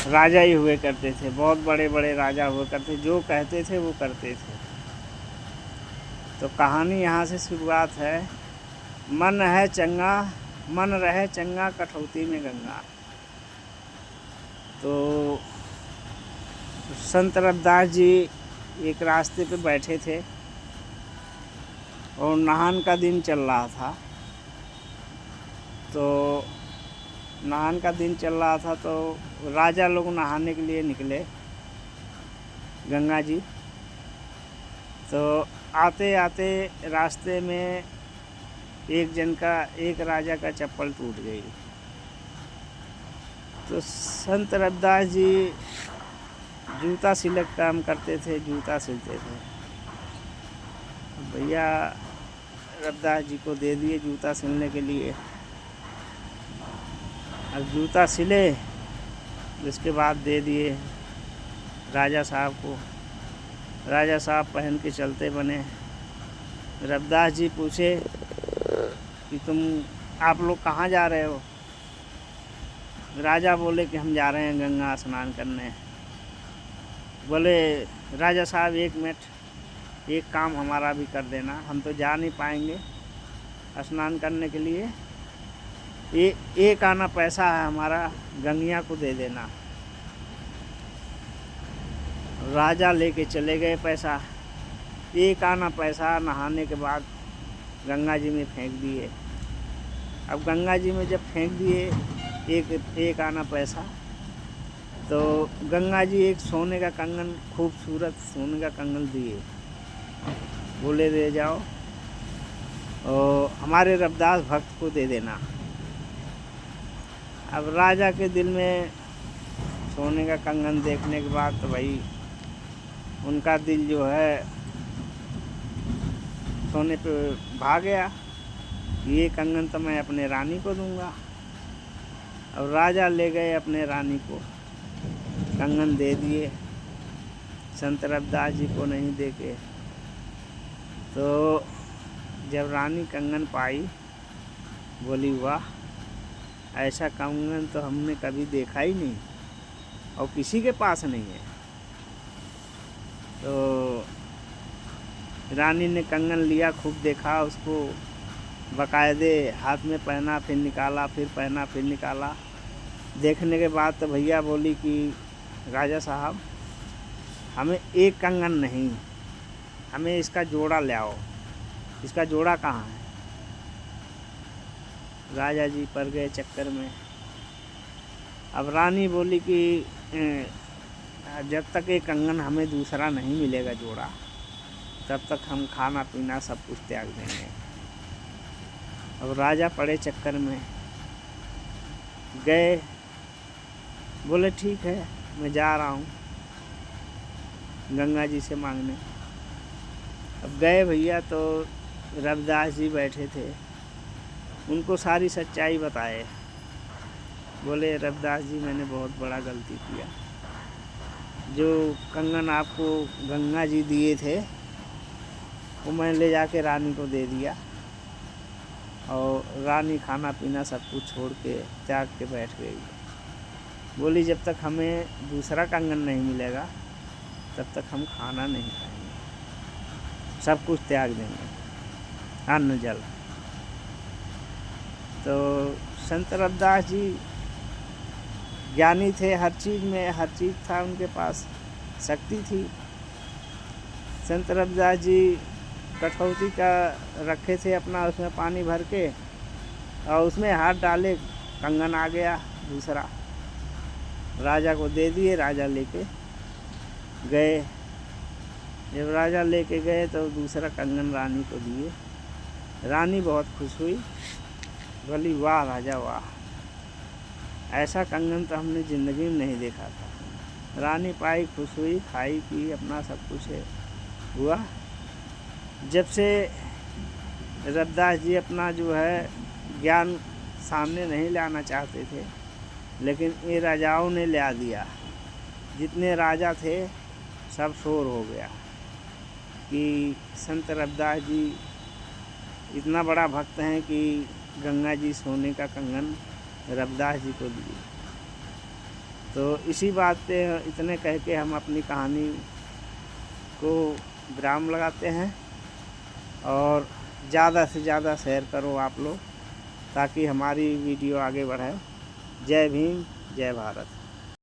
राजा ही हुए करते थे, बहुत बड़े बड़े राजा हुआ करते, जो कहते थे वो करते थे। तो कहानी यहाँ से शुरुआत है। मन है चंगा, मन रहे चंगा, कठौती में गंगा। तो संत रविदास जी एक रास्ते पे बैठे थे और नहान का दिन चल रहा था। तो नहान का दिन चल रहा था तो राजा लोग नहाने के लिए निकले गंगा जी। तो आते आते रास्ते में एक राजा का चप्पल टूट गई। तो संत रविदास जी जूता सिलक काम करते थे, जूता सिलते थे। भैया रविदास जी को दे दिए जूता सिलने के लिए। अब जूता सिले, उसके बाद दे दिए राजा साहब को। राजा साहब पहन के चलते बने। रविदास जी पूछे कि आप लोग कहाँ जा रहे हो? राजा बोले कि हम जा रहे हैं गंगा स्नान करने। बोले राजा साहब एक मिनट, एक काम हमारा भी कर देना, हम तो जा नहीं पाएंगे स्नान करने के लिए। एक आना पैसा है हमारा, गंगिया को दे देना। राजा लेके चले गए पैसा। एक आना पैसा नहाने के बाद गंगा जी में फेंक दिए। अब गंगा जी में जब फेंक दिए एक आना पैसा, तो गंगा जी एक सोने का कंगन, खूबसूरत सोने का कंगन दिए। बोले ले जाओ और हमारे रविदास भक्त को दे देना। अब राजा के दिल में सोने का कंगन देखने के बाद तो भाई उनका दिल जो है सोने पे भाग गया। ये कंगन तो मैं अपने रानी को दूंगा। अब राजा ले गए अपने रानी को, कंगन दे दिए, संत रविदास जी को नहीं देके। तो जब रानी कंगन पाई, बोली वाह, ऐसा कंगन तो हमने कभी देखा ही नहीं और किसी के पास नहीं है। तो रानी ने कंगन लिया, खूब देखा उसको, बाकायदे हाथ में पहना, फिर निकाला, फिर पहना, फिर निकाला। देखने के बाद तो भैया बोली कि राजा साहब हमें एक कंगन नहीं, हमें इसका जोड़ा ले आओ। इसका जोड़ा कहाँ है? राजा जी पड़ गए चक्कर में। अब रानी बोली कि जब तक ये कंगन हमें दूसरा नहीं मिलेगा जोड़ा, तब तक हम खाना पीना सब कुछ त्याग देंगे। अब राजा पड़े चक्कर में, गए, बोले ठीक है मैं जा रहा हूँ गंगा जी से मांगने। अब गए भैया तो रविदास जी बैठे थे, उनको सारी सच्चाई बताए। बोले रविदास जी मैंने बहुत बड़ा गलती किया। जो कंगन आपको गंगा जी दिए थे वो मैं ले जाके रानी को दे दिया और रानी खाना पीना सब कुछ छोड़ के त्याग के बैठ गई। बोली जब तक हमें दूसरा कंगन नहीं मिलेगा तब तक हम खाना नहीं खाएंगे, सब कुछ त्याग देंगे, अन्न जल। तो संत रविदास जी ज्ञानी थे, हर चीज़ में हर चीज़ था उनके पास, शक्ति थी। संत रविदास जी कठौती का रखे थे अपना, उसमें पानी भर के और उसमें हाथ डाले, कंगन आ गया दूसरा। राजा को दे दिए, राजा लेके गए। जब राजा लेके गए तो दूसरा कंगन रानी को दिए। रानी बहुत खुश हुई, बोली वाह राजा वाह, ऐसा कंगन तो हमने ज़िंदगी में नहीं देखा था। रानी पाई, खुश हुई, खाई पी, अपना सब कुछ हुआ। जब से रविदास जी अपना जो है ज्ञान सामने नहीं लाना चाहते थे, लेकिन ये राजाओं ने ला दिया। जितने राजा थे सब शोर हो गया कि संत रविदास जी इतना बड़ा भक्त हैं कि गंगा जी सोने का कंगन रविदास जी को दिए। तो इसी बात पे इतने कह के हम अपनी कहानी को विराम लगाते हैं, और ज़्यादा से ज़्यादा शेयर करो आप लोग, ताकि हमारी वीडियो आगे बढ़े। जय भीम, जय भारत।